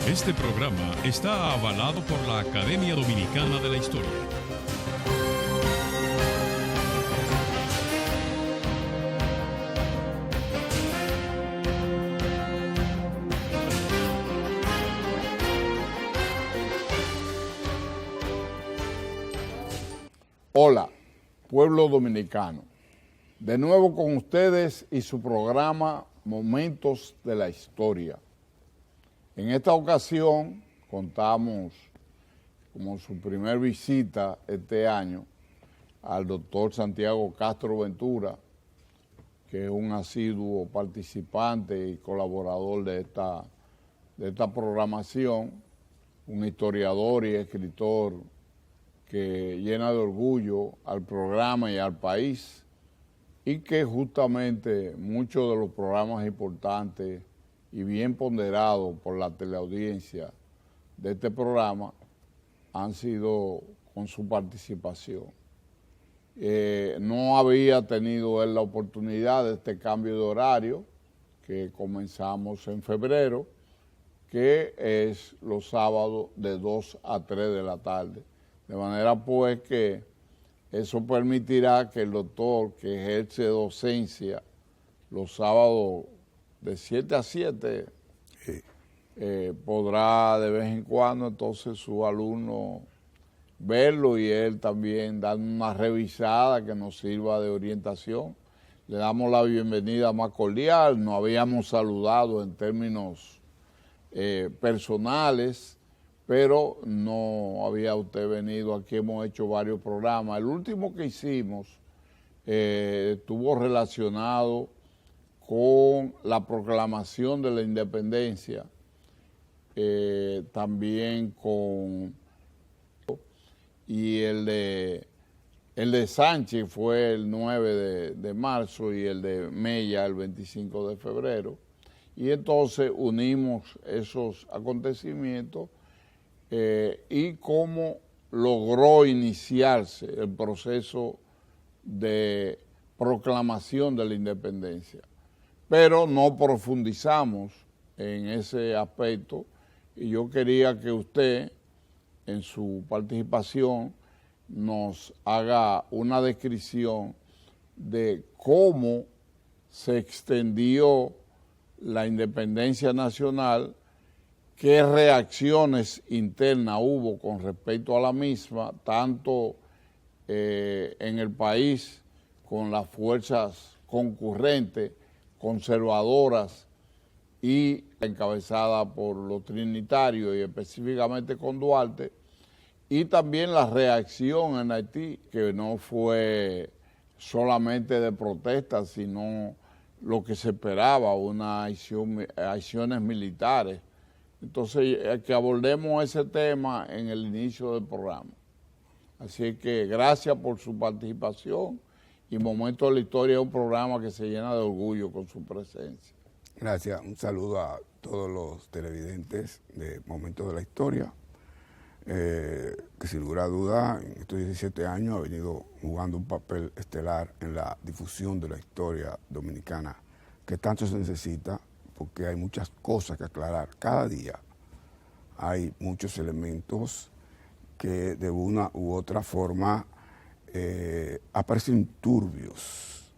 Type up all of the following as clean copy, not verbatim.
Este programa está avalado por la Academia Dominicana de la Historia. Hola, pueblo dominicano. De nuevo con ustedes y su programa Momentos de la Historia. En esta ocasión contamos como su primer visita este año al doctor Santiago Castro Ventura, que es un asiduo participante y colaborador de esta programación, un historiador y escritor que llena de orgullo al programa y al país, y que justamente muchos de los programas importantes y bien ponderados por la teleaudiencia de este programa han sido con su participación. No había tenido él la oportunidad de este cambio de horario que comenzamos en febrero, que es los sábados de 2 a 3 de la tarde. De manera pues que eso permitirá que el doctor que ejerce docencia los sábados de 7 a 7 podrá de vez en cuando entonces su alumno verlo y él también dar una revisada que nos sirva de orientación. Le damos la bienvenida más cordial, nos habíamos saludado en términos personales, pero no había usted venido. Aquí hemos hecho varios programas. El último que hicimos estuvo relacionado con la proclamación de la independencia, también con... Y el de Sánchez fue el 9 de marzo y el de Mella el 25 de febrero. Y entonces unimos esos acontecimientos y cómo logró iniciarse el proceso de proclamación de la independencia. Pero no profundizamos en ese aspecto y yo quería que usted, en su participación, nos haga una descripción de cómo se extendió la independencia nacional, qué reacciones internas hubo con respecto a la misma, tanto en el país con las fuerzas concurrentes, conservadoras y encabezada por los trinitarios y específicamente con Duarte, y también la reacción en Haití, que no fue solamente de protesta, sino lo que se esperaba, acciones militares. Entonces, que abordemos ese tema en el inicio del programa. Así que gracias por su participación y Momentos de la Historia es un programa que se llena de orgullo con su presencia. Gracias, un saludo a todos los televidentes de Momentos de la Historia, que sin lugar a duda en estos 17 años ha venido jugando un papel estelar en la difusión de la historia dominicana, que tanto se necesita porque hay muchas cosas que aclarar. Cada día hay muchos elementos que de una u otra forma aparecen turbios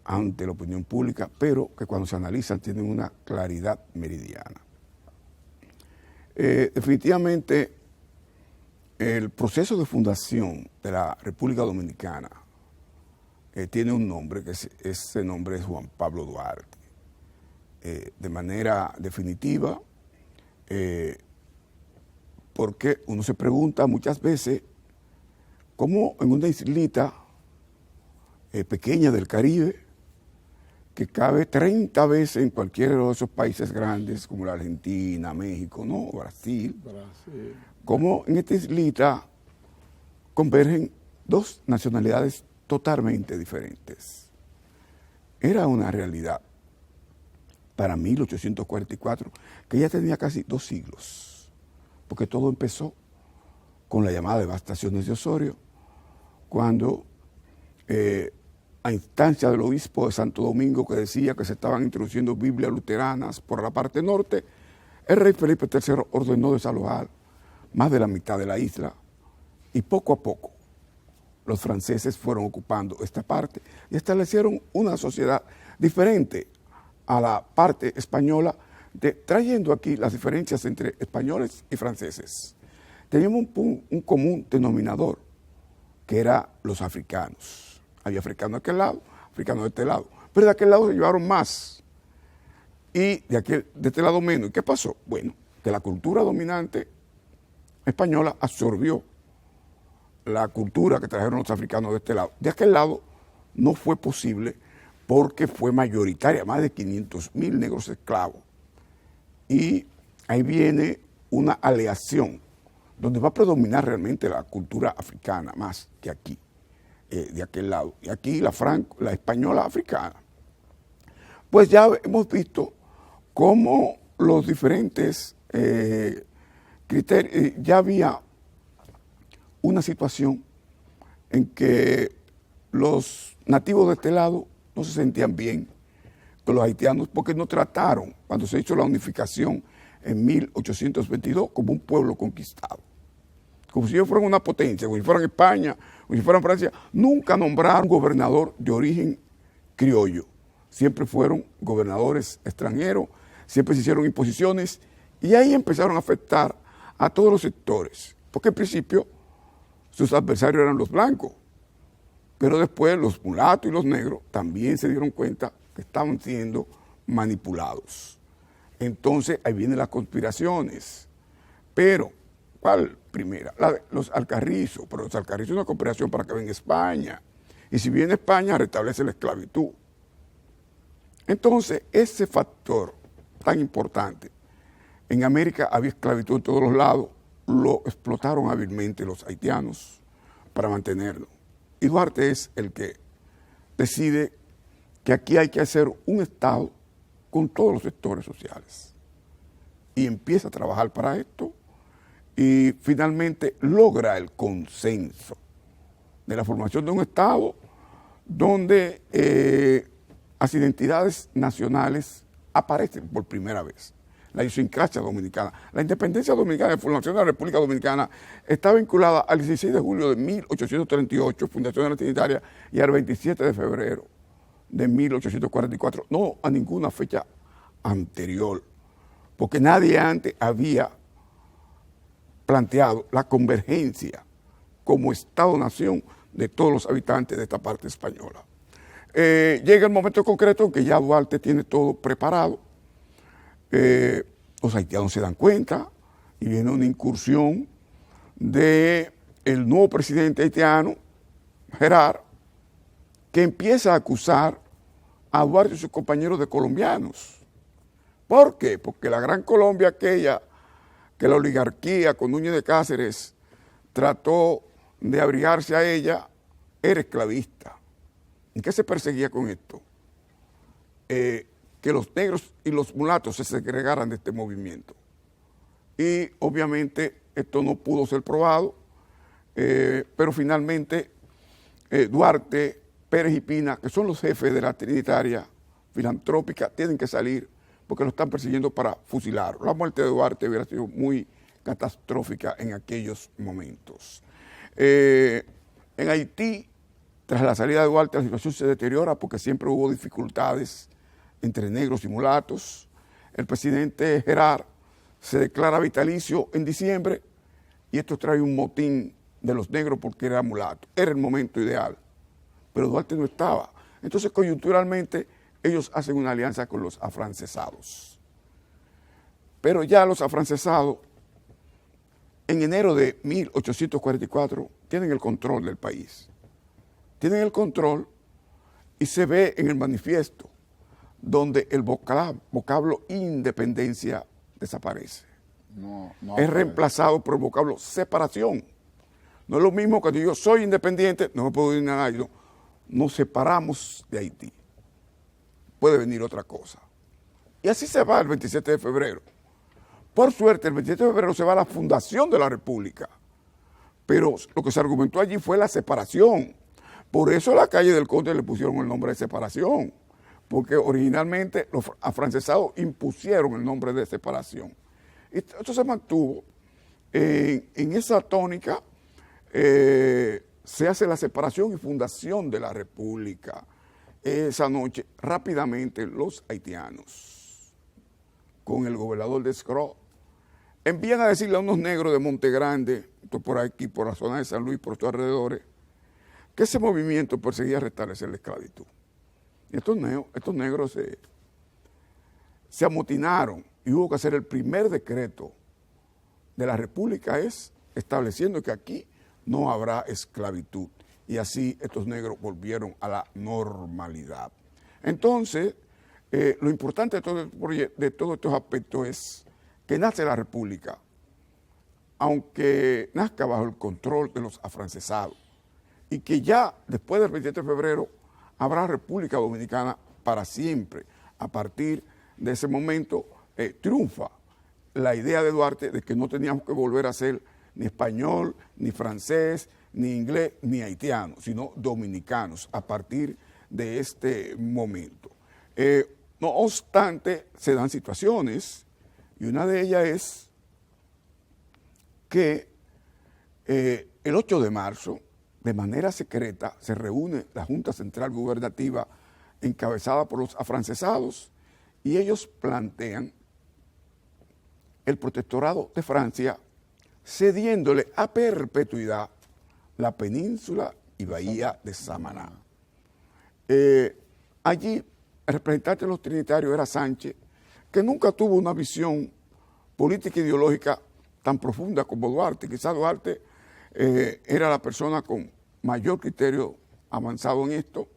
ante la opinión pública, pero que cuando se analizan tienen una claridad meridiana. Definitivamente, el proceso de fundación de la República Dominicana tiene un nombre, que ese nombre es Juan Pablo Duarte. De manera definitiva, porque uno se pregunta muchas veces cómo en una islita pequeña del Caribe, que cabe 30 veces en cualquiera de esos países grandes como la Argentina, México, ¿no? Brasil, cómo en esta islita convergen dos nacionalidades totalmente diferentes. Era una realidad para 1844, que ya tenía casi 2 siglos, porque todo empezó con la llamada devastaciones de Osorio, cuando a instancia del obispo de Santo Domingo, que decía que se estaban introduciendo Biblias luteranas por la parte norte, el rey Felipe III ordenó desalojar más de la mitad de la isla y poco a poco los franceses fueron ocupando esta parte y establecieron una sociedad diferente a la parte española, trayendo aquí las diferencias entre españoles y franceses. Teníamos un común denominador, que era los africanos. Había africanos de aquel lado, africanos de este lado, pero de aquel lado se llevaron más y de este lado menos. ¿Y qué pasó? Bueno, que la cultura dominante española absorbió la cultura que trajeron los africanos de este lado. De aquel lado no fue posible porque fue mayoritaria, más de 500.000 negros esclavos. Y ahí viene una aleación donde va a predominar realmente la cultura africana más que aquí, de aquel lado. Y aquí la española africana. Pues ya hemos visto cómo los diferentes criterios, ya había una situación en que los nativos de este lado no se sentían bien con los haitianos porque no trataron, cuando se hizo la unificación en 1822, como un pueblo conquistado. Como si ellos fueran una potencia, como si fueran España, como si fueran Francia. Nunca nombraron gobernador de origen criollo. Siempre fueron gobernadores extranjeros, siempre se hicieron imposiciones y ahí empezaron a afectar a todos los sectores. Porque al principio sus adversarios eran los blancos, pero después los mulatos y los negros también se dieron cuenta que estaban siendo manipulados. Entonces ahí vienen las conspiraciones. Pero, ¿cuál primera? Los Alcarrizos, pero los Alcarrizos es una conspiración para que venga España. Y si viene España, restablece la esclavitud. Entonces, ese factor tan importante, en América había esclavitud en todos los lados, lo explotaron hábilmente los haitianos para mantenerlo. Y Duarte es el que decide que aquí hay que hacer un Estado con todos los sectores sociales. Y empieza a trabajar para esto y finalmente logra el consenso de la formación de un Estado donde las identidades nacionales aparecen por primera vez. La idiosincrasia dominicana. La independencia dominicana, la formación de la República Dominicana, está vinculada al 16 de julio de 1838, fundación de la Trinitaria, y al 27 de febrero de 1844. No a ninguna fecha anterior, porque nadie antes había planteado la convergencia como Estado-nación de todos los habitantes de esta parte española. Llega el momento concreto en que ya Duarte tiene todo preparado. Los haitianos se dan cuenta y viene una incursión del nuevo presidente haitiano, Gerard, que empieza a acusar a Duarte y sus compañeros de colombianos. ¿Por qué? Porque la Gran Colombia aquella, que la oligarquía con Núñez de Cáceres trató de abrigarse a ella, era esclavista. ¿En qué se perseguía con esto? Que los negros y los mulatos se segregaran de este movimiento. Y obviamente esto no pudo ser probado, pero finalmente Duarte, Pérez y Pina, que son los jefes de la Trinitaria filantrópica, tienen que salir porque lo están persiguiendo para fusilarlo. La muerte de Duarte hubiera sido muy catastrófica en aquellos momentos. En Haití, tras la salida de Duarte, la situación se deteriora porque siempre hubo dificultades entre negros y mulatos. El presidente Gerard se declara vitalicio en diciembre y esto trae un motín de los negros porque era mulato. Era el momento ideal, pero Duarte no estaba. Entonces, coyunturalmente, ellos hacen una alianza con los afrancesados. Pero ya los afrancesados, en enero de 1844, tienen el control del país. Tienen el control y se ve en el manifiesto donde el vocablo independencia desaparece. Es reemplazado por el vocablo separación. No es lo mismo que yo soy independiente, no me puedo ir a nadie. Nos separamos de Haití. Puede venir otra cosa. Y así se va el 27 de febrero. Por suerte, el 27 de febrero se va a la fundación de la República. Pero lo que se argumentó allí fue la separación. Por eso a la calle del Conde le pusieron el nombre de separación. Porque originalmente los afrancesados impusieron el nombre de separación. Y esto se mantuvo en esa tónica. Se hace la separación y fundación de la República. Esa noche, rápidamente, los haitianos, con el gobernador de Scro, envían a decirle a unos negros de Monte Grande, por aquí, por la zona de San Luis, por estos alrededores, que ese movimiento perseguía restablecer la esclavitud. Y estos negros se amotinaron y hubo que hacer el primer decreto de la República, estableciendo que aquí no habrá esclavitud. Y así estos negros volvieron a la normalidad. Entonces, lo importante de todos estos aspectos es que nace la República, aunque nazca bajo el control de los afrancesados, y que ya después del 27 de febrero habrá República Dominicana para siempre. A partir de ese momento triunfa la idea de Duarte de que no teníamos que volver a ser ni español, ni francés, ni inglés, ni haitiano, sino dominicanos a partir de este momento. No obstante, se dan situaciones, y una de ellas es que el 8 de marzo, de manera secreta, se reúne la Junta Central Gubernativa encabezada por los afrancesados, y ellos plantean el protectorado de Francia cediéndole a perpetuidad la península y bahía de Samaná. Allí el representante de los trinitarios era Sánchez, que nunca tuvo una visión política e ideológica tan profunda como Duarte. Quizás Duarte era la persona con mayor criterio avanzado en esto.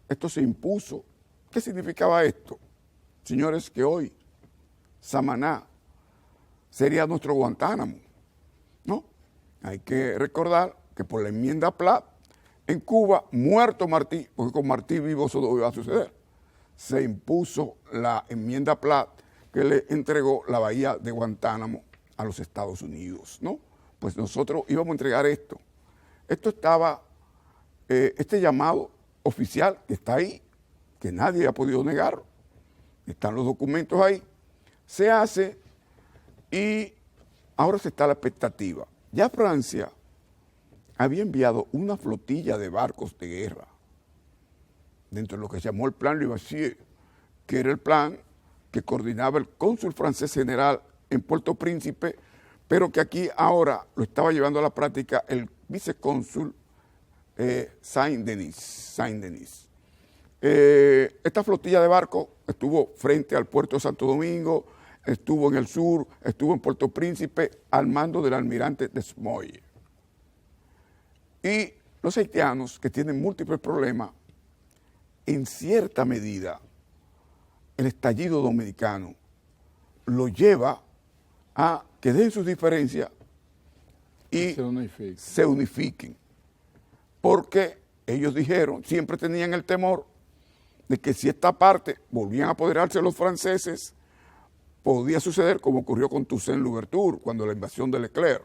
Esto se impuso. ¿Qué significaba esto? Señores, que hoy Samaná sería nuestro Guantánamo, ¿no? Hay que recordar que por la enmienda Platt, en Cuba, muerto Martí, porque con Martí vivo eso no iba a suceder, se impuso la enmienda Platt que le entregó la bahía de Guantánamo a los Estados Unidos, ¿no? Pues nosotros íbamos a entregar esto. Esto estaba, este llamado oficial que está ahí, que nadie ha podido negar, están los documentos ahí, se hace y ahora se está a la expectativa. Ya Francia había enviado una flotilla de barcos de guerra dentro de lo que se llamó el Plan Levasseur, que era el plan que coordinaba el cónsul francés general en Puerto Príncipe, pero que aquí ahora lo estaba llevando a la práctica el vicecónsul Saint-Denis. Esta flotilla de barcos estuvo frente al puerto de Santo Domingo, estuvo en el sur, estuvo en Puerto Príncipe al mando del almirante Desmoulins. Y los haitianos, que tienen múltiples problemas, en cierta medida, el estallido dominicano lo lleva a que dejen sus diferencias y se unifiquen. Porque ellos dijeron, siempre tenían el temor de que si esta parte volvían a apoderarse los franceses, podía suceder como ocurrió con Toussaint Louverture, cuando la invasión de Leclerc.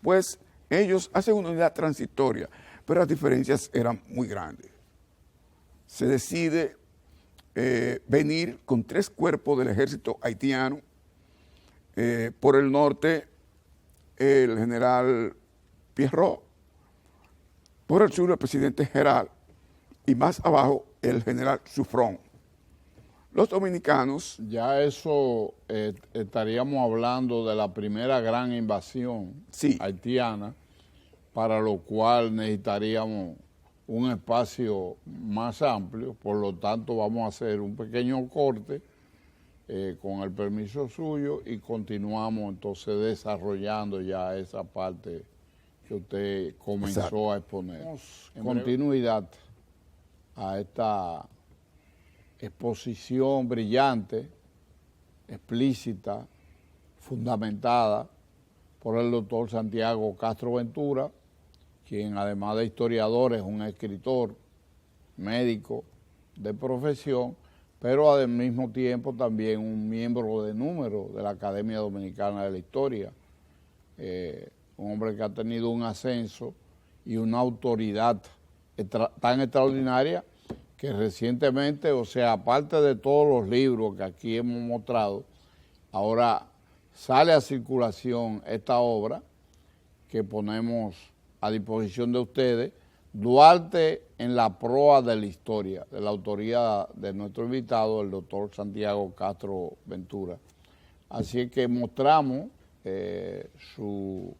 Pues ellos hacen una unidad transitoria, pero las diferencias eran muy grandes. Se decide venir con 3 cuerpos del ejército haitiano. Por el norte, el general Pierrot, por el sur, el presidente Gerald, y más abajo, el general Suffren. Los dominicanos... Ya eso estaríamos hablando de la primera gran invasión haitiana, para lo cual necesitaríamos un espacio más amplio, por lo tanto vamos a hacer un pequeño corte con el permiso suyo y continuamos entonces desarrollando ya esa parte que usted comenzó a exponer. En continuidad a esta exposición brillante, explícita, fundamentada por el doctor Santiago Castro Ventura, quien además de historiador es un escritor, médico de profesión, pero al mismo tiempo también un miembro de número de la Academia Dominicana de la Historia, un hombre que ha tenido un ascenso y una autoridad tan extraordinaria que recientemente, o sea, aparte de todos los libros que aquí hemos mostrado, ahora sale a circulación esta obra que ponemos a disposición de ustedes, Duarte en la proa de la historia, de la autoría de nuestro invitado, el doctor Santiago Castro Ventura. Así es que mostramos su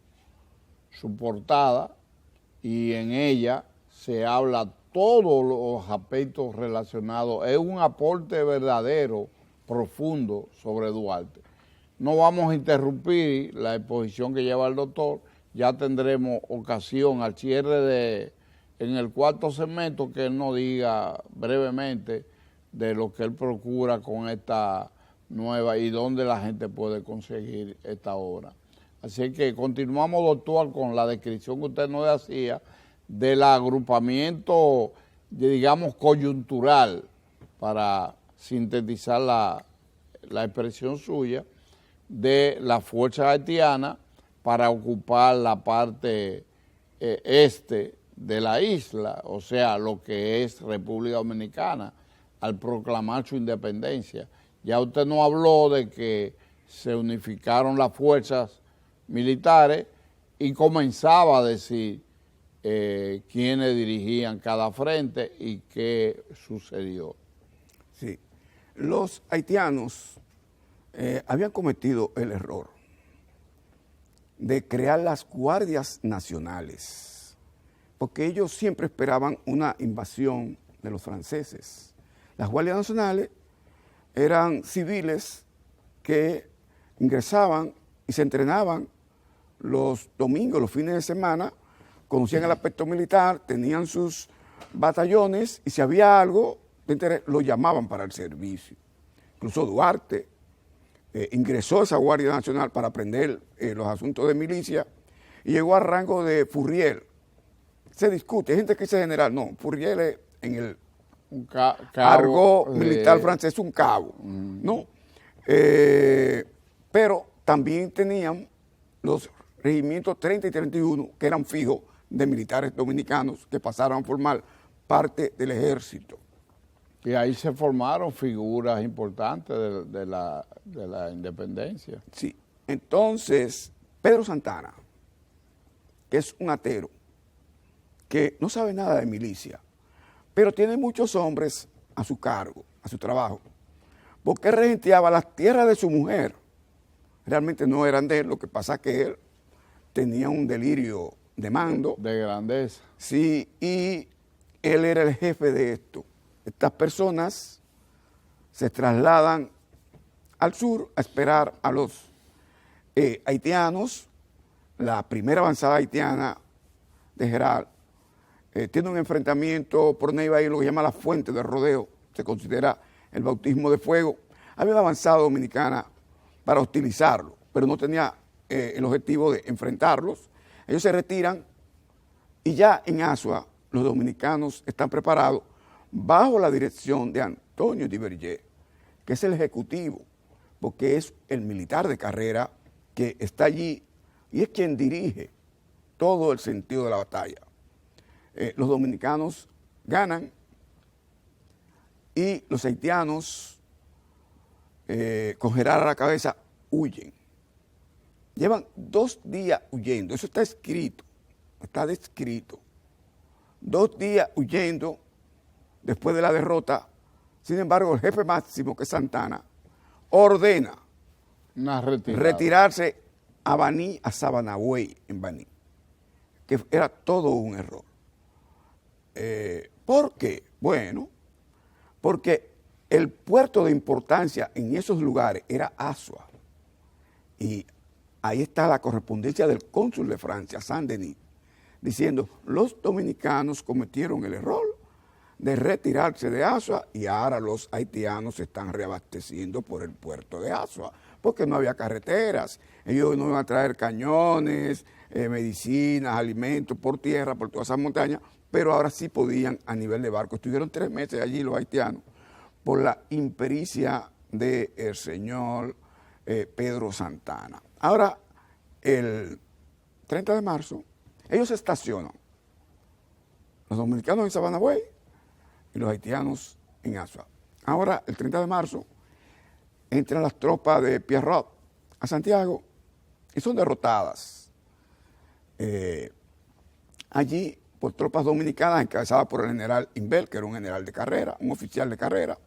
portada y en ella se habla todos los aspectos relacionados. Es un aporte verdadero, profundo sobre Duarte. No vamos a interrumpir la exposición que lleva el doctor, ya tendremos ocasión al cierre en el cuarto segmento que él nos diga brevemente de lo que él procura con esta nueva y dónde la gente puede conseguir esta obra. Así que continuamos, doctor, con la descripción que usted nos hacía del agrupamiento, digamos, coyuntural, para sintetizar la expresión suya, de la fuerza haitiana para ocupar la parte este de la isla, o sea, lo que es República Dominicana, al proclamar su independencia. Ya usted nos habló de que se unificaron las fuerzas militares y comenzaba a decir quiénes dirigían cada frente y qué sucedió. Sí, los haitianos habían cometido el error de crear las guardias nacionales, porque ellos siempre esperaban una invasión de los franceses. Las guardias nacionales eran civiles que ingresaban y se entrenaban los domingos, los fines de semana, conocían el aspecto militar, tenían sus batallones y si había algo de interés, lo llamaban para el servicio. Incluso Duarte ingresó a esa Guardia Nacional para aprender los asuntos de milicia y llegó al rango de Furriel. Se discute, hay gente que dice general, no, Furriel es en el cargo militar francés, un cabo, ¿no? Pero también tenían los regimientos 30 y 31, que eran fijos de militares dominicanos que pasaron a formar parte del ejército. Y ahí se formaron figuras importantes de la independencia. Sí, entonces Pedro Santana, que es un atero, que no sabe nada de milicia, pero tiene muchos hombres a su cargo, a su trabajo, porque regenteaba las tierras de su mujer. Realmente no eran de él, lo que pasa es que él tenía un delirio de mando. De grandeza. Sí, y él era el jefe de esto. Estas personas se trasladan al sur a esperar a los haitianos. La primera avanzada haitiana de Geral tiene un enfrentamiento por Neiva y lo que llama la fuente del rodeo, se considera el bautismo de fuego. Había una avanzada dominicana para hostilizarlo, pero no tenía el objetivo de enfrentarlos. Ellos se retiran y ya en Azua los dominicanos están preparados bajo la dirección de Antonio Duverger, que es el ejecutivo, porque es el militar de carrera que está allí y es quien dirige todo el sentido de la batalla. Los dominicanos ganan y los haitianos, con Geral a la cabeza, huyen. Llevan 2 días huyendo, eso está escrito, está descrito. 2 días huyendo después de la derrota. Sin embargo, el jefe máximo, que es Santana, ordena retirarse a Baní, a Sabanagüey, en Baní, que era todo un error. ¿Por qué? Bueno, porque el puerto de importancia en esos lugares era Azua, y ahí está la correspondencia del cónsul de Francia, Saint-Denis, diciendo, los dominicanos cometieron el error de retirarse de Azua y ahora los haitianos se están reabasteciendo por el puerto de Azua, porque no había carreteras, ellos no iban a traer cañones, medicinas, alimentos por tierra, por todas esas montañas, pero ahora sí podían a nivel de barco. Estuvieron 3 meses allí los haitianos por la impericia del señor Pedro Santana. Ahora, el 30 de marzo, ellos se estacionan, los dominicanos en Sabanagüey y los haitianos en Azua. Ahora, el 30 de marzo, entran las tropas de Pierrot a Santiago y son derrotadas allí por tropas dominicanas encabezadas por el general Inbel, que era un general de carrera, un oficial de carrera.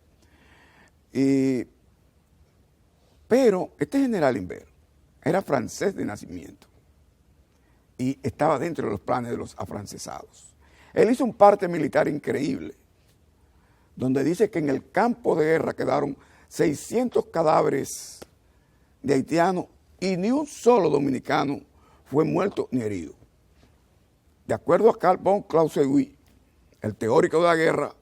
Pero este general Inbel era francés de nacimiento y estaba dentro de los planes de los afrancesados. Él hizo un parte militar increíble, donde dice que en el campo de guerra quedaron 600 cadáveres de haitianos y ni un solo dominicano fue muerto ni herido. De acuerdo a Carl von Clausewitz, el teórico de la guerra,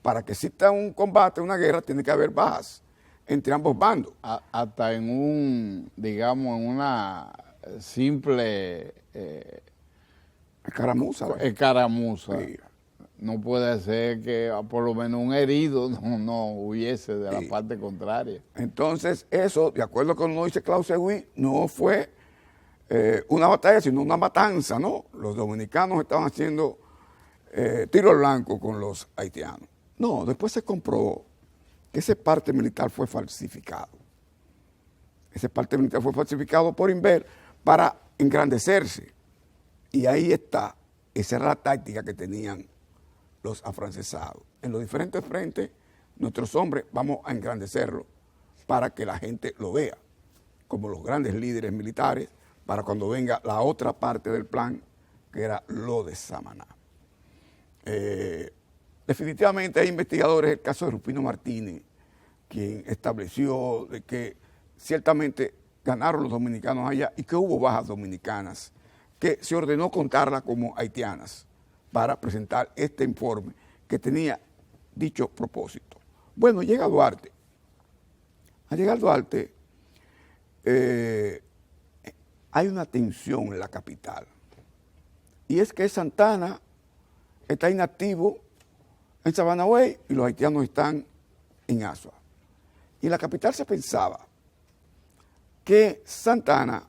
para que exista un combate, una guerra, tiene que haber bajas entre ambos bandos. Hasta en digamos, en una simple escaramuza. Escaramuza. Sí. No puede ser que por lo menos un herido no hubiese de la parte contraria. Entonces, eso, de acuerdo con lo que dice Clausewitz, no fue una batalla, sino una matanza, ¿no? Los dominicanos estaban haciendo tiro al blanco con los haitianos. No, después se comprobó que ese parte militar fue falsificado. Ese parte militar fue falsificado por Inver para engrandecerse. Y ahí está, esa era la táctica que tenían los afrancesados. En los diferentes frentes, nuestros hombres vamos a engrandecerlo para que la gente lo vea como los grandes líderes militares para cuando venga la otra parte del plan, que era lo de Samaná. Definitivamente hay investigadores, el caso de Rufino Martínez, quien estableció de que ciertamente ganaron los dominicanos allá y que hubo bajas dominicanas, que se ordenó contarlas como haitianas para presentar este informe que tenía dicho propósito. Bueno, llega Duarte. Al llegar Duarte, hay una tensión en la capital. Y es que Santana está inactivo en Sabanawey y los haitianos están en Azua. Y en la capital se pensaba que Santana,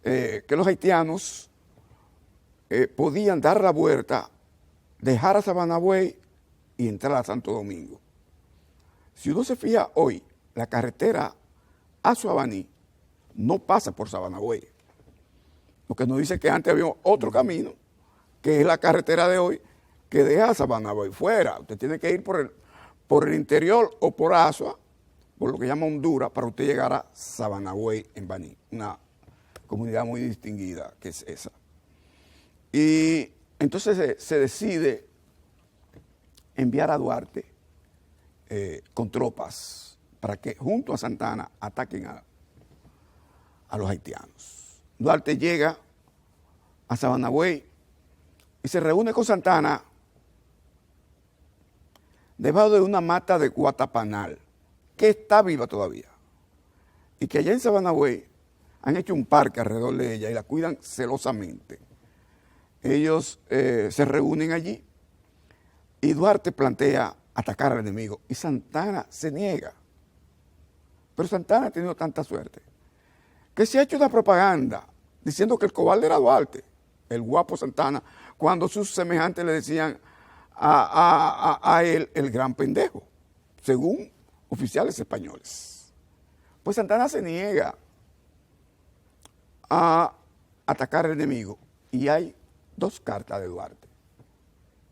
que los haitianos podían dar la vuelta, dejar a Sabanawey y entrar a Santo Domingo. Si uno se fija hoy, la carretera Azua-Baní no pasa por Sabanawey. Lo que nos dice que antes había otro camino, que es la carretera de hoy, que deja a Sabanawey fuera. Usted tiene que ir por el interior o por Azua, por lo que llama Honduras, para usted llegar a Sabanawey en Baní, una comunidad muy distinguida que es esa. Y entonces se decide enviar a Duarte con tropas para que junto a Santana ataquen a los haitianos. Duarte llega a Sabanawey y se reúne con Santana debajo de una mata de guatapanal, que está viva todavía, y que allá en Sabanawey han hecho un parque alrededor de ella y la cuidan celosamente. Ellos se reúnen allí y Duarte plantea atacar al enemigo y Santana se niega. Pero Santana ha tenido tanta suerte que se ha hecho una propaganda diciendo que el cobarde era Duarte, el guapo Santana, cuando sus semejantes le decían a él el gran pendejo, según oficiales españoles. Pues Santana se niega a atacar al enemigo y hay 2 cartas de Duarte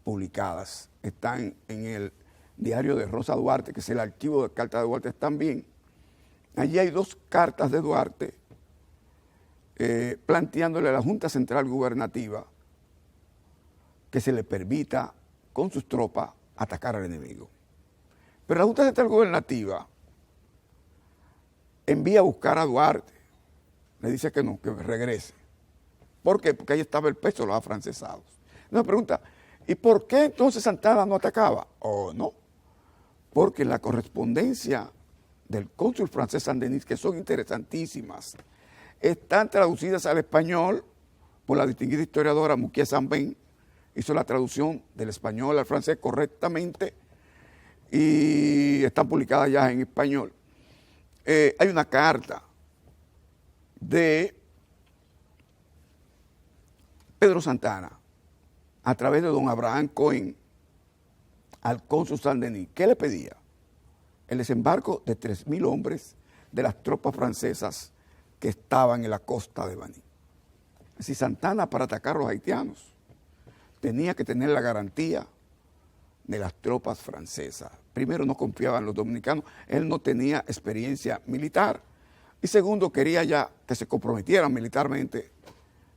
publicadas, están en el diario de Rosa Duarte, que es el archivo de cartas de Duarte también. Allí hay 2 cartas de Duarte planteándole a la Junta Central Gubernativa que se le permita con sus tropas atacar al enemigo. Pero la Junta Central Gubernativa envía a buscar a Duarte, le dice que no, que regrese. ¿Por qué? Porque ahí estaba el peso de los afrancesados. Nos pregunta, ¿y por qué entonces Santana no atacaba? Oh, no, porque la correspondencia del cónsul francés Saint-Denis, que son interesantísimas, están traducidas al español por la distinguida historiadora Mouquier Saint-Ben, hizo la traducción del español al francés correctamente y están publicadas ya en español. Hay una carta de Pedro Santana a través de don Abraham Cohen al cónsul Saint-Denis. ¿Qué le pedía? El desembarco de 3.000 hombres de las tropas francesas que estaban en la costa de Baní. Si Santana, para atacar a los haitianos, tenía que tener la garantía de las tropas francesas. Primero, no confiaba en los dominicanos, él no tenía experiencia militar. Y segundo, quería ya que se comprometieran militarmente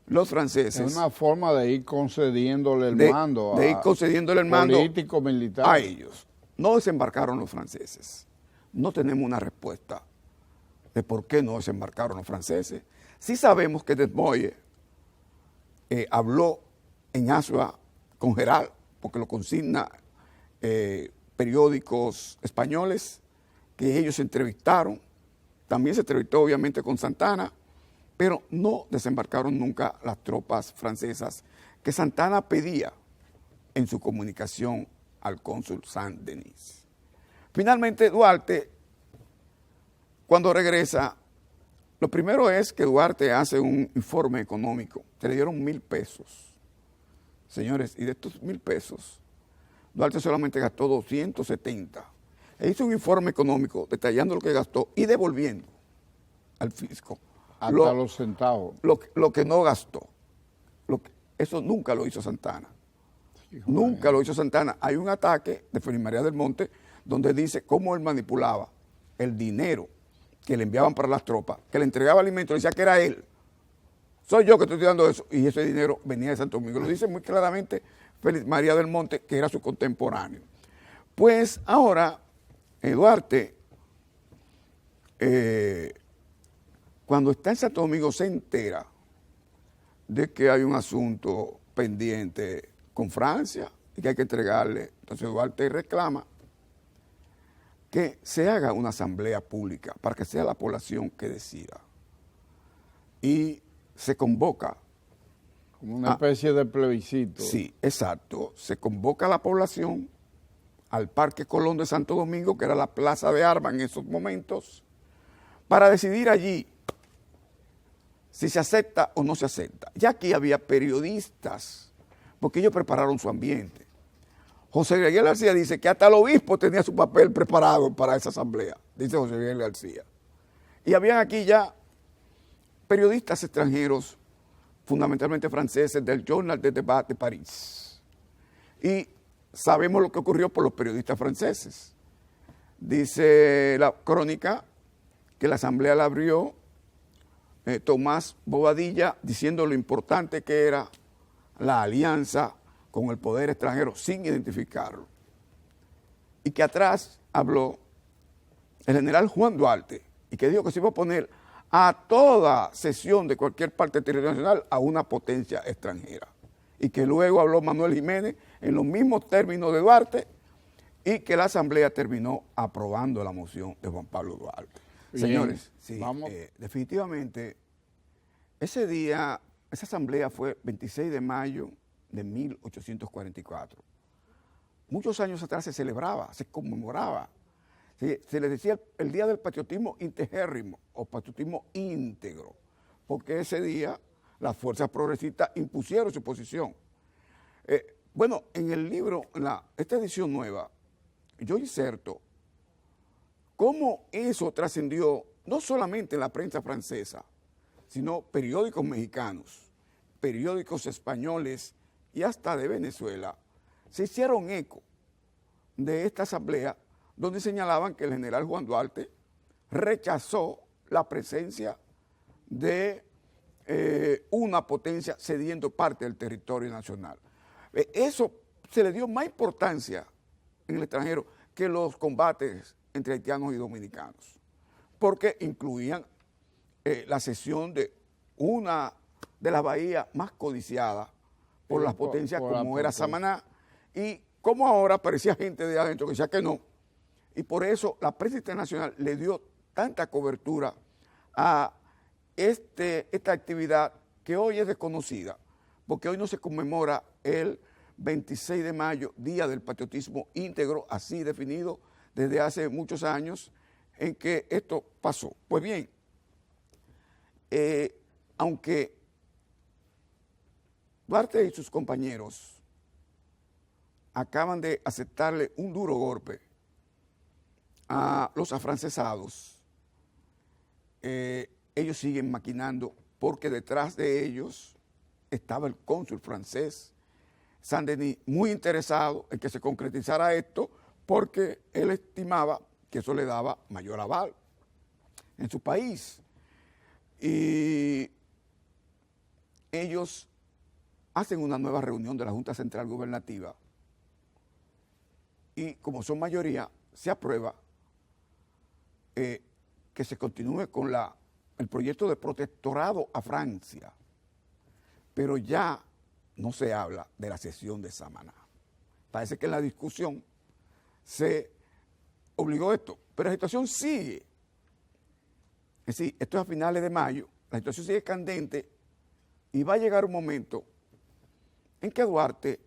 los franceses. Es una forma de ir concediéndole el mando de ir concediéndole el mando político, militar a ellos. No desembarcaron los franceses. No tenemos una respuesta de por qué no desembarcaron los franceses. Sí sabemos que Desmoye habló en Asua con Geral, porque lo consigna periódicos españoles, que ellos se entrevistaron. También se entrevistó obviamente con Santana, pero no desembarcaron nunca las tropas francesas que Santana pedía en su comunicación al cónsul Saint-Denis. Finalmente, Duarte, cuando regresa, lo primero es que Duarte hace un informe económico. Se le dieron 1,000 pesos. Señores, y de estos 1,000 pesos, Duarte solamente gastó 270. E hizo un informe económico detallando lo que gastó y devolviendo al fisco hasta los centavos. Lo que no gastó. Eso nunca lo hizo Santana. Nunca lo hizo Santana. Hay un ataque de Félix María del Monte donde dice cómo él manipulaba el dinero que le enviaban para las tropas, que le entregaba alimentos, le decía que era él. Soy yo que estoy dando eso. Y ese dinero venía de Santo Domingo. Lo dice muy claramente Félix María del Monte, que era su contemporáneo. Pues ahora, Duarte, cuando está en Santo Domingo, se entera de que hay un asunto pendiente con Francia y que hay que entregarle. Entonces Duarte reclama que se haga una asamblea pública para que sea la población que decida. Y se convoca. Como una especie de plebiscito. Sí, exacto. Se convoca a la población al Parque Colón de Santo Domingo, que era la plaza de armas en esos momentos, para decidir allí si se acepta o no se acepta. Ya aquí había periodistas, porque ellos prepararon su ambiente. José Miguel García dice que hasta el obispo tenía su papel preparado para esa asamblea, dice José Miguel García. Y habían aquí ya periodistas extranjeros, fundamentalmente franceses, del Journal de Débat de París. Y sabemos lo que ocurrió por los periodistas franceses. Dice la crónica que la asamblea la abrió Tomás Bobadilla diciendo lo importante que era la alianza con el poder extranjero sin identificarlo. Y que atrás habló el general Juan Duarte y que dijo que se iba a oponer a toda cesión de cualquier parte territorial a una potencia extranjera. Y que luego habló Manuel Jiménez en los mismos términos de Duarte y que la asamblea terminó aprobando la moción de Juan Pablo Duarte. Bien, señores, sí, definitivamente ese día, esa asamblea fue 26 de mayo de 1844. Muchos años atrás se celebraba, se conmemoraba. Se le decía el Día del Patriotismo Integérrimo o Patriotismo Íntegro, porque ese día las fuerzas progresistas impusieron su posición. Bueno, en el libro, esta edición nueva, yo inserto cómo eso trascendió no solamente en la prensa francesa, sino periódicos mexicanos, periódicos españoles y hasta de Venezuela, se hicieron eco de esta asamblea donde señalaban que el general Juan Duarte rechazó la presencia de una potencia cediendo parte del territorio nacional. Eso se le dio más importancia en el extranjero que los combates entre haitianos y dominicanos, porque incluían la cesión de una de las bahías más codiciadas por las potencias como era Samaná, y como ahora parecía gente de adentro que decía que no. Y por eso la prensa internacional le dio tanta cobertura a esta actividad que hoy es desconocida, porque hoy no se conmemora el 26 de mayo, Día del Patriotismo Íntegro, así definido desde hace muchos años en que esto pasó. Pues bien, aunque Duarte y sus compañeros acaban de aceptarle un duro golpe a los afrancesados, ellos siguen maquinando porque detrás de ellos estaba el cónsul francés Saint-Denis, muy interesado en que se concretizara esto porque él estimaba que eso le daba mayor aval en su país. Y ellos hacen una nueva reunión de la Junta Central Gubernativa y como son mayoría, se aprueba que se continúe con el proyecto de protectorado a Francia, pero ya no se habla de la cesión de Samaná. Parece que en la discusión se obligó esto, pero la situación sigue. Es decir, esto es a finales de mayo, la situación sigue candente y va a llegar un momento en que Duarte,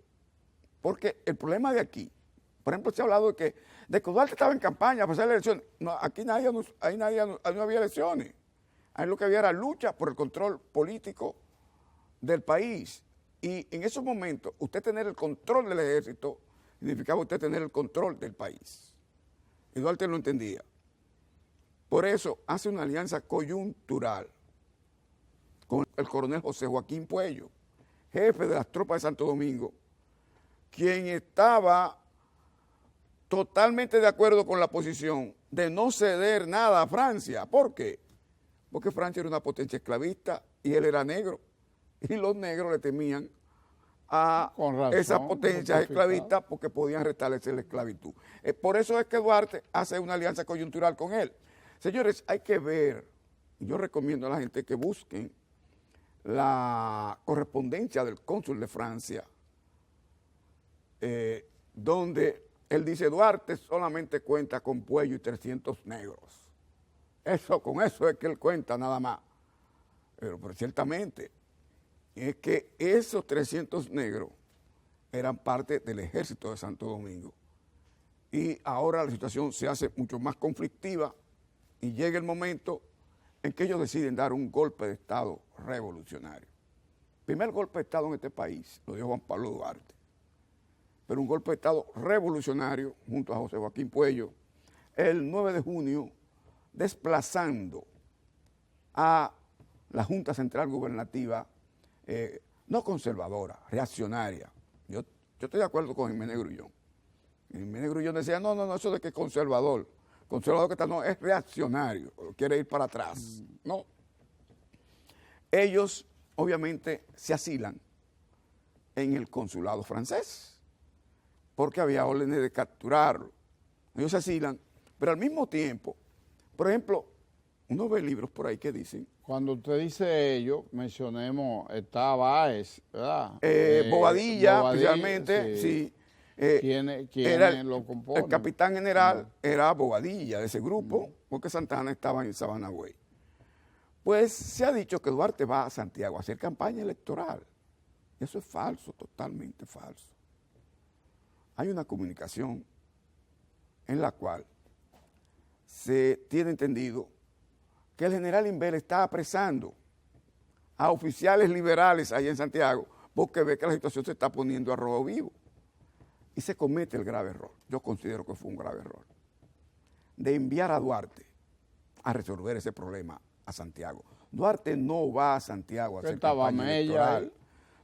porque el problema de aquí, por ejemplo, se ha hablado de que Duarte estaba en campaña para hacer elecciones. No, aquí no había elecciones. Ahí lo que había era lucha por el control político del país. Y en esos momentos, usted tener el control del ejército significaba usted tener el control del país. Y Duarte lo entendía. Por eso hace una alianza coyuntural con el coronel José Joaquín Puello, jefe de las tropas de Santo Domingo, quien estaba totalmente de acuerdo con la posición de no ceder nada a Francia. ¿Por qué? Porque Francia era una potencia esclavista y él era negro. Y los negros le temían a esas potencias esclavistas porque podían restablecer la esclavitud. Por eso es que Duarte hace una alianza coyuntural con él. Señores, hay que ver, yo recomiendo a la gente que busquen la correspondencia del cónsul de Francia, donde él dice, Duarte solamente cuenta con Puello y 300 negros. Con eso es que él cuenta nada más. Pero ciertamente es que esos 300 negros eran parte del ejército de Santo Domingo. Y ahora la situación se hace mucho más conflictiva y llega el momento en que ellos deciden dar un golpe de Estado revolucionario. Primer golpe de Estado en este país, lo dio Juan Pablo Duarte. Pero un golpe de Estado revolucionario junto a José Joaquín Puello, el 9 de junio, desplazando a la Junta Central Gubernativa, no conservadora, reaccionaria. Yo estoy de acuerdo con Jiménez Grullón. Jiménez Grullón decía, no, eso de que conservador que está, no, es reaccionario, quiere ir para atrás. No. Ellos, obviamente, se asilan en el consulado francés, porque había órdenes de capturarlo. Ellos se asilan, pero al mismo tiempo, por ejemplo, uno ve libros por ahí que dicen... Cuando usted dice ellos, mencionemos, está Báez, ¿verdad? Bobadilla, especialmente, sí. ¿Quién lo compone? El capitán general era Bobadilla de ese grupo, porque Santana estaba en Sabana Güey. Pues se ha dicho que Duarte va a Santiago a hacer campaña electoral. Eso es falso, totalmente falso. Hay una comunicación en la cual se tiene entendido que el general Inbel está apresando a oficiales liberales allá en Santiago porque ve que la situación se está poniendo a rojo vivo. Y se comete el grave error, yo considero que fue un grave error, de enviar a Duarte a resolver ese problema a Santiago. Duarte no va a Santiago a hacer campaña electoral,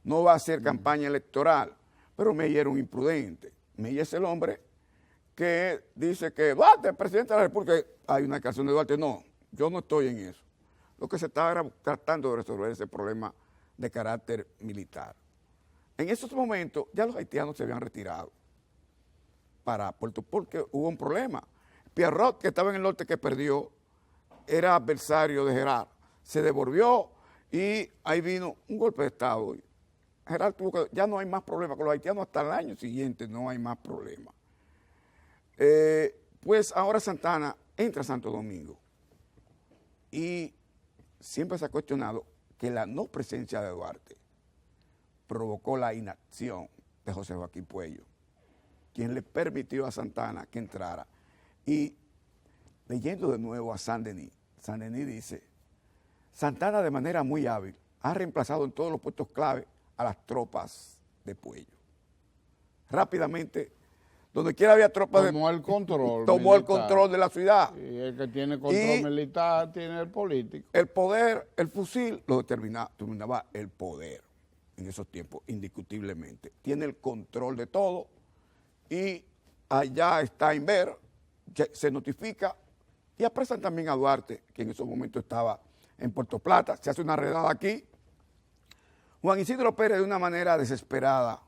no va a hacer campaña electoral, pero Mella era un imprudente. Mella es el hombre que dice que Duarte, presidente de la República, hay una declaración de Duarte, no, yo no estoy en eso. Lo que se está era tratando de resolver ese problema de carácter militar. En esos momentos ya los haitianos se habían retirado para Puerto porque hubo un problema. Pierrot, que estaba en el norte que perdió, era adversario de Gerard, se devolvió y ahí vino un golpe de Estado. Gerard tuvo que, ya no hay más problema con los haitianos hasta el año siguiente, no hay más problema. Pues ahora Santana entra a Santo Domingo y siempre se ha cuestionado que la no presencia de Duarte provocó la inacción de José Joaquín Puello, quien le permitió a Santana que entrara. Y leyendo de nuevo a Saint-Denis, Saint-Denis dice, Santana de manera muy hábil ha reemplazado en todos los puestos clave a las tropas de Puello. Rápidamente donde quiera había tropas tomó el control tomó el militar. control de la ciudad. Y el que tiene control militar tiene el político. El poder, el fusil, lo determinaba el poder en esos tiempos, indiscutiblemente. Tiene el control de todo y allá está Inver, se notifica y apresan también a Duarte, que en esos momentos estaba en Puerto Plata. Se hace una redada aquí. Juan Isidro Pérez, de una manera desesperada,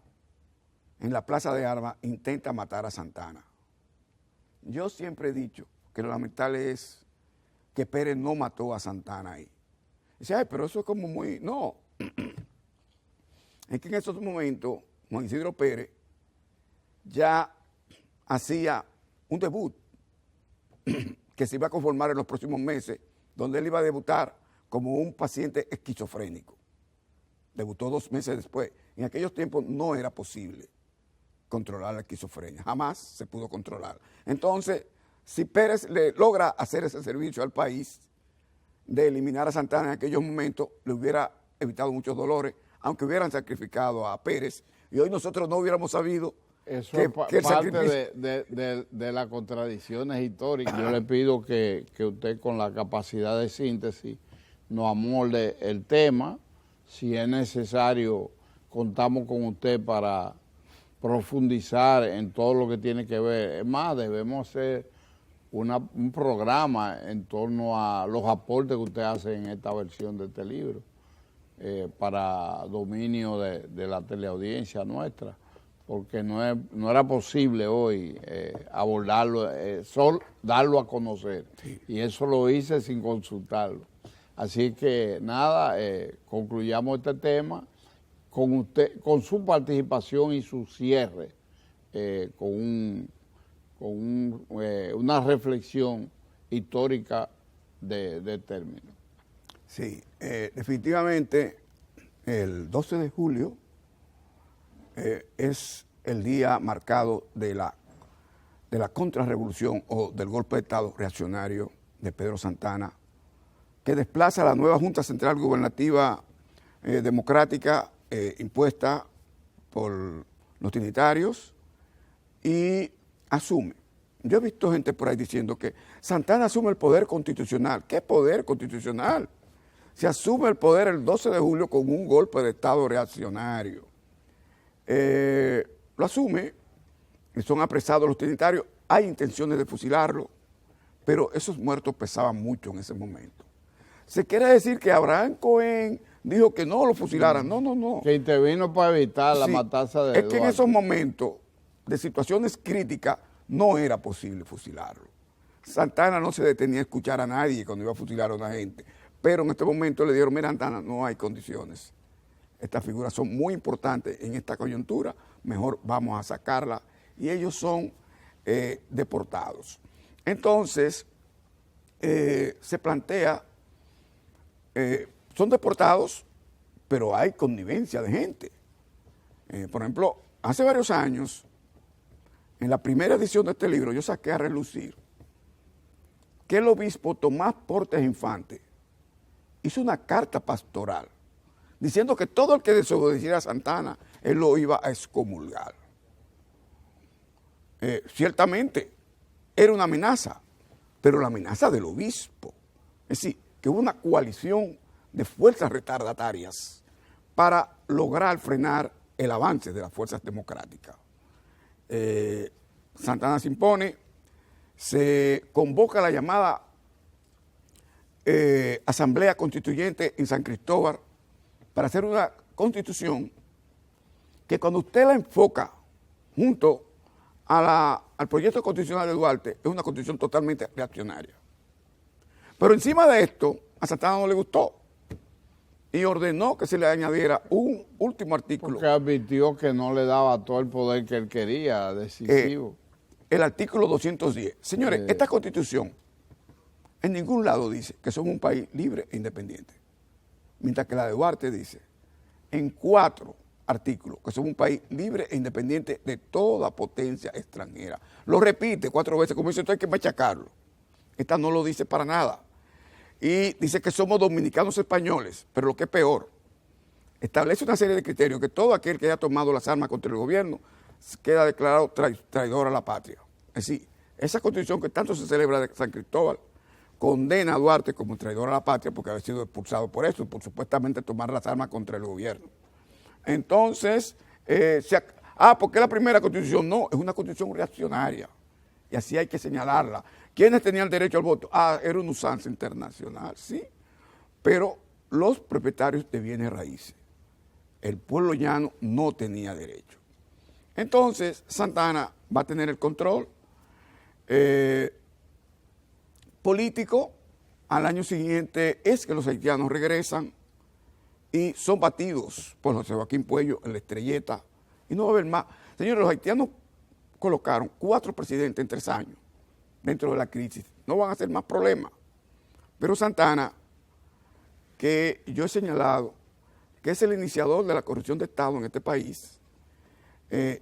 en la Plaza de Armas, intenta matar a Santana. Yo siempre he dicho que lo lamentable es que Pérez no mató a Santana ahí. Dice, ay, pero eso es como muy... No. Es que en esos momentos, Juan Isidro Pérez ya hacía un debut que se iba a conformar en los próximos meses, donde él iba a debutar como un paciente esquizofrénico. Debutó 2 meses después. En aquellos tiempos no era posible controlar la esquizofrenia, jamás se pudo controlar. Entonces, si Pérez le logra hacer ese servicio al país de eliminar a Santana en aquellos momentos, le hubiera evitado muchos dolores, aunque hubieran sacrificado a Pérez, y hoy nosotros no hubiéramos sabido eso que es el parte sacrificio... de las contradicciones históricas. Yo le pido que usted, con la capacidad de síntesis, nos amolde el tema. Si es necesario, contamos con usted para profundizar en todo lo que tiene que ver. Es más, debemos hacer un programa en torno a los aportes que usted hace en esta versión de este libro, para dominio de la teleaudiencia nuestra, porque no era posible hoy abordarlo, solo darlo a conocer, sí. Y eso lo hice sin consultarlo. Así que nada, concluyamos este tema con usted, con su participación y su cierre, con una reflexión histórica de término. Sí, definitivamente el 12 de julio es el día marcado de la contrarrevolución o del golpe de Estado reaccionario de Pedro Santana, que desplaza a la nueva Junta Central Gubernativa Democrática impuesta por los trinitarios y asume. Yo he visto gente por ahí diciendo que Santana asume el poder constitucional. ¿Qué poder constitucional? Se asume el poder el 12 de julio con un golpe de Estado reaccionario. Lo asume, son apresados los trinitarios, hay intenciones de fusilarlo, pero esos muertos pesaban mucho en ese momento. Se quiere decir que Abraham Cohen dijo que no lo fusilaran. No. Que intervino para evitar la matanza de Eduardo. Es que en esos momentos de situaciones críticas no era posible fusilarlo. Santana no se detenía a escuchar a nadie cuando iba a fusilar a una gente, pero en este momento le dieron, mira, Santana, no hay condiciones. Estas figuras son muy importantes en esta coyuntura, mejor vamos a sacarlas, y ellos son deportados. Entonces, se plantea, son deportados, pero hay connivencia de gente. Por ejemplo, hace varios años, en la primera edición de este libro, yo saqué a relucir que el obispo Tomás Portes Infante hizo una carta pastoral diciendo que todo el que desobedeciera a Santana, él lo iba a excomulgar. Ciertamente, era una amenaza, pero la amenaza del obispo. Es decir, que hubo una coalición de fuerzas retardatarias para lograr frenar el avance de las fuerzas democráticas. Santana se impone, se convoca la llamada Asamblea Constituyente en San Cristóbal para hacer una constitución que cuando usted la enfoca junto al proyecto constitucional de Duarte, es una constitución totalmente reaccionaria. Pero encima de esto, a Santana no le gustó y ordenó que se le añadiera un último artículo. Porque advirtió que no le daba todo el poder que él quería, decisivo. El artículo 210. Señores, esta constitución en ningún lado dice que somos un país libre e independiente. Mientras que la de Duarte dice, en 4 artículos, que somos un país libre e independiente de toda potencia extranjera. Lo repite 4 veces, como dice, esto hay que machacarlo. Esta no lo dice para nada. Y dice que somos dominicanos españoles, pero lo que es peor, establece una serie de criterios que todo aquel que haya tomado las armas contra el gobierno queda declarado traidor a la patria. Es decir, esa constitución que tanto se celebra de San Cristóbal condena a Duarte como traidor a la patria porque había sido expulsado por eso, por supuestamente tomar las armas contra el gobierno. Entonces, ¿por qué la primera constitución? No, es una constitución reaccionaria y así hay que señalarla. ¿Quiénes tenían derecho al voto? Era una usanza internacional, sí, pero los propietarios de bienes raíces. El pueblo llano no tenía derecho. Entonces, Santa Anna va a tener el control político. Al año siguiente es que los haitianos regresan y son batidos por José Joaquín Puello en la Estrelleta. Y no va a haber más. Señores, los haitianos colocaron 4 presidentes en 3 años dentro de la crisis. No van a ser más problemas. Pero Santa Anna, que yo he señalado que es el iniciador de la corrupción de Estado en este país,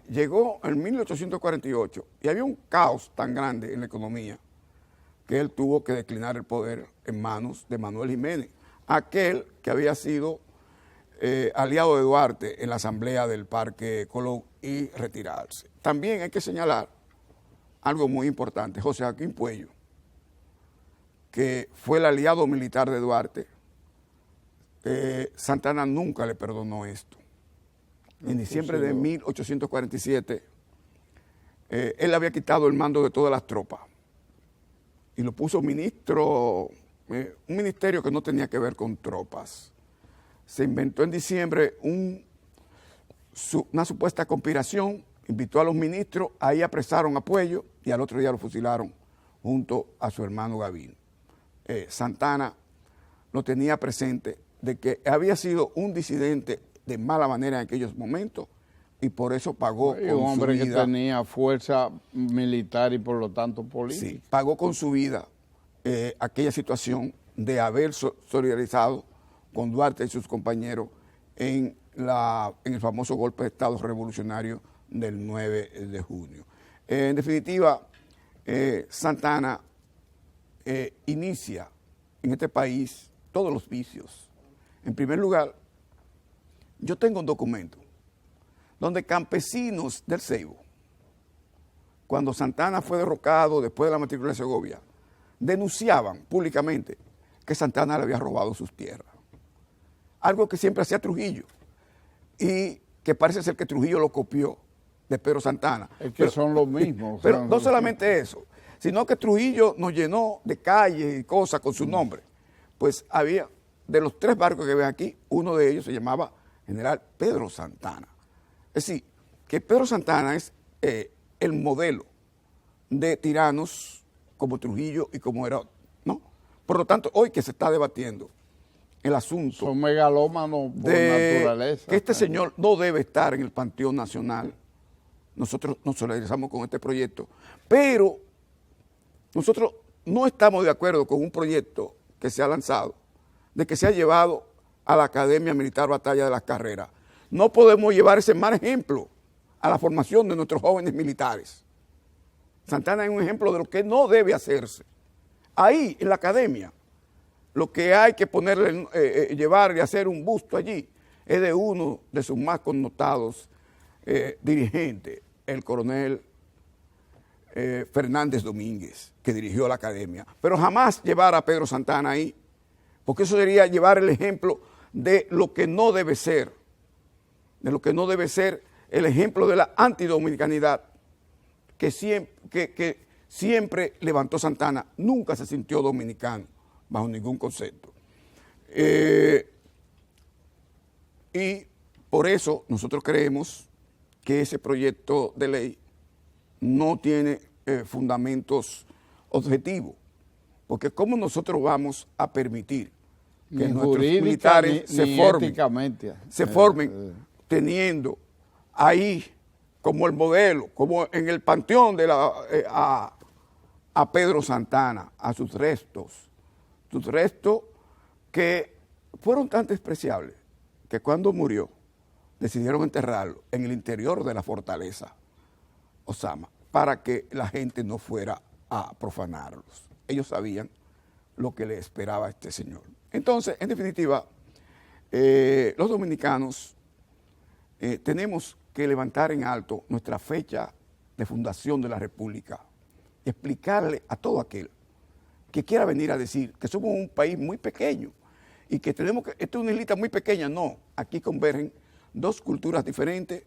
llegó en 1848 y había un caos tan grande en la economía que él tuvo que declinar el poder en manos de Manuel Jiménez, aquel que había sido aliado de Duarte en la asamblea del Parque Colón y retirarse. También hay que señalar algo muy importante, José Joaquín Puello, que fue el aliado militar de Duarte. Santa Anna nunca le perdonó esto. En diciembre de 1847, él había quitado el mando de todas las tropas y lo puso ministro, un ministerio que no tenía que ver con tropas. Se inventó en diciembre una supuesta conspiración, invitó a los ministros, ahí apresaron a Puello y al otro día lo fusilaron junto a su hermano Gavino. Santa Anna lo tenía presente de que había sido un disidente de mala manera en aquellos momentos y por eso pagó con su vida. Un hombre que tenía fuerza militar y por lo tanto política. Sí, pagó con su vida aquella situación de haber solidarizado con Duarte y sus compañeros en el famoso golpe de Estado revolucionario del 9 de junio. En definitiva, Santa Anna inicia en este país todos los vicios. En primer lugar, yo tengo un documento donde campesinos del Ceibo, cuando Santa Anna fue derrocado después de la matrícula de Segovia, denunciaban públicamente que Santa Anna le había robado sus tierras. Algo que siempre hacía Trujillo y que parece ser que Trujillo lo copió de Pedro Santa Anna. Es que son los mismos. Pero no solamente eso, sino que Trujillo nos llenó de calles y cosas con su nombre. Pues había, de los 3 barcos que ven aquí, uno de ellos se llamaba General Pedro Santa Anna. Es decir, que Pedro Santa Anna es el modelo de tiranos como Trujillo y como era, ¿no? Por lo tanto, hoy que se está debatiendo el asunto. Son megalómanos por naturaleza. Que este señor no debe estar en el Panteón Nacional. Nosotros nos solidarizamos con este proyecto, pero nosotros no estamos de acuerdo con un proyecto que se ha lanzado, de que se ha llevado a la Academia Militar Batalla de las Carreras. No podemos llevar ese mal ejemplo a la formación de nuestros jóvenes militares. Santa Anna es un ejemplo de lo que no debe hacerse. Ahí, en la academia, lo que hay que ponerle, llevar y hacer un busto allí es de uno de sus más connotados dirigentes, el coronel Fernández Domínguez, que dirigió la academia. Pero jamás llevar a Pedro Santa Anna ahí, porque eso sería llevar el ejemplo de lo que no debe ser, el ejemplo de la antidominicanidad que siempre levantó Santa Anna. Nunca se sintió dominicano bajo ningún concepto. Y por eso nosotros creemos que ese proyecto de ley no tiene fundamentos objetivos, porque ¿cómo nosotros vamos a permitir que nuestros militares se formen teniendo ahí como el modelo, como en el panteón de a Pedro Santa Anna, a sus restos que fueron tan despreciables que cuando murió decidieron enterrarlo en el interior de la fortaleza Osama para que la gente no fuera a profanarlos. Ellos sabían lo que le esperaba a este señor. Entonces, en definitiva, los dominicanos tenemos que levantar en alto nuestra fecha de fundación de la República. Explicarle a todo aquel que quiera venir a decir que somos un país muy pequeño y que tenemos que, esta es una islita muy pequeña. No, aquí convergen dos culturas diferentes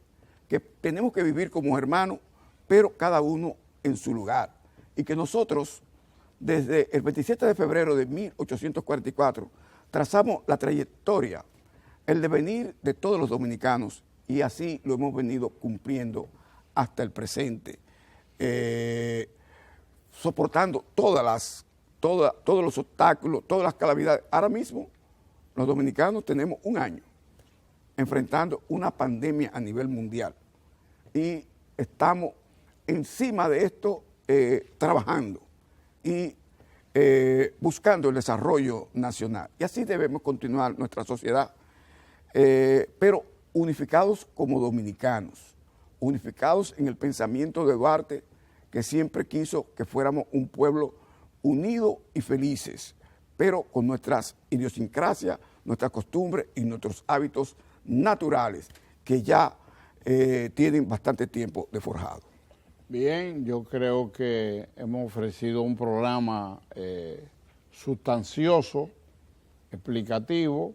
que tenemos que vivir como hermanos, pero cada uno en su lugar. Y que nosotros, desde el 27 de febrero de 1844, trazamos la trayectoria, el devenir de todos los dominicanos, y así lo hemos venido cumpliendo hasta el presente, soportando todos los obstáculos, todas las calamidades. Ahora mismo, los dominicanos tenemos un año enfrentando una pandemia a nivel mundial y estamos encima de esto trabajando y buscando el desarrollo nacional. Y así debemos continuar nuestra sociedad, pero unificados como dominicanos, unificados en el pensamiento de Duarte, que siempre quiso que fuéramos un pueblo unido y felices, pero con nuestras idiosincrasias, nuestras costumbres y nuestros hábitos naturales, que ya tienen bastante tiempo de forjado. Bien, yo creo que hemos ofrecido un programa sustancioso, explicativo.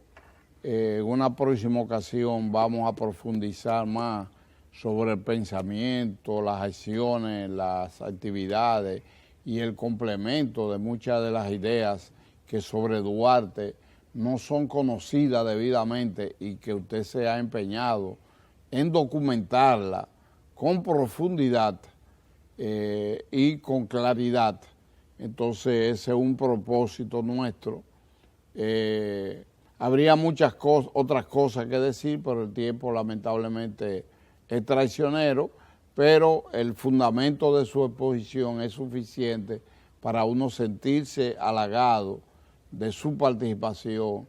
En una próxima ocasión vamos a profundizar más sobre el pensamiento, las acciones, las actividades y el complemento de muchas de las ideas que sobre Duarte no son conocidas debidamente y que usted se ha empeñado en documentarla con profundidad y con claridad. Entonces ese es un propósito nuestro. Habría muchas otras cosas que decir, pero el tiempo lamentablemente es traicionero, pero el fundamento de su exposición es suficiente para uno sentirse halagado de su participación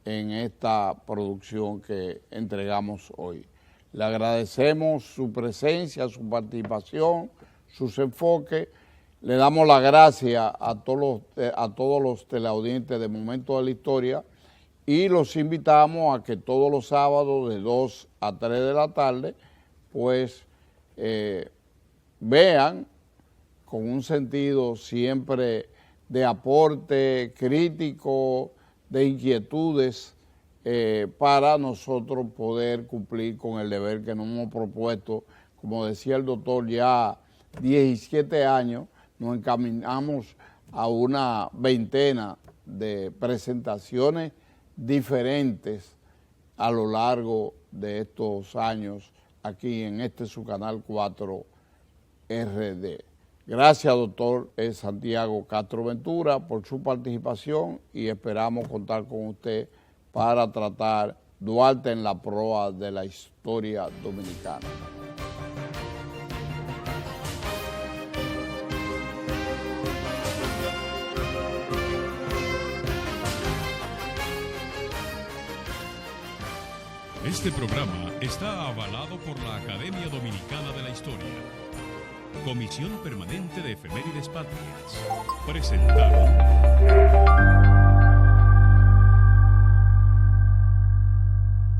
en esta producción que entregamos hoy. Le agradecemos su presencia, su participación, sus enfoques. Le damos las gracias a todos los teleaudientes de Momentos de la Historia y los invitamos a que todos los sábados de 2 a 3 de la tarde pues vean con un sentido siempre de aporte crítico, de inquietudes, para nosotros poder cumplir con el deber que nos hemos propuesto. Como decía el doctor, ya 17 años nos encaminamos a una veintena de presentaciones diferentes a lo largo de estos años aquí en su canal 4 RD. Gracias, doctor Santiago Castro Ventura, por su participación y esperamos contar con usted para tratar Duarte en la proa de la historia dominicana. Este programa está avalado por la Academia Dominicana de la Historia. Comisión Permanente de Efemérides Patrias. Presentaron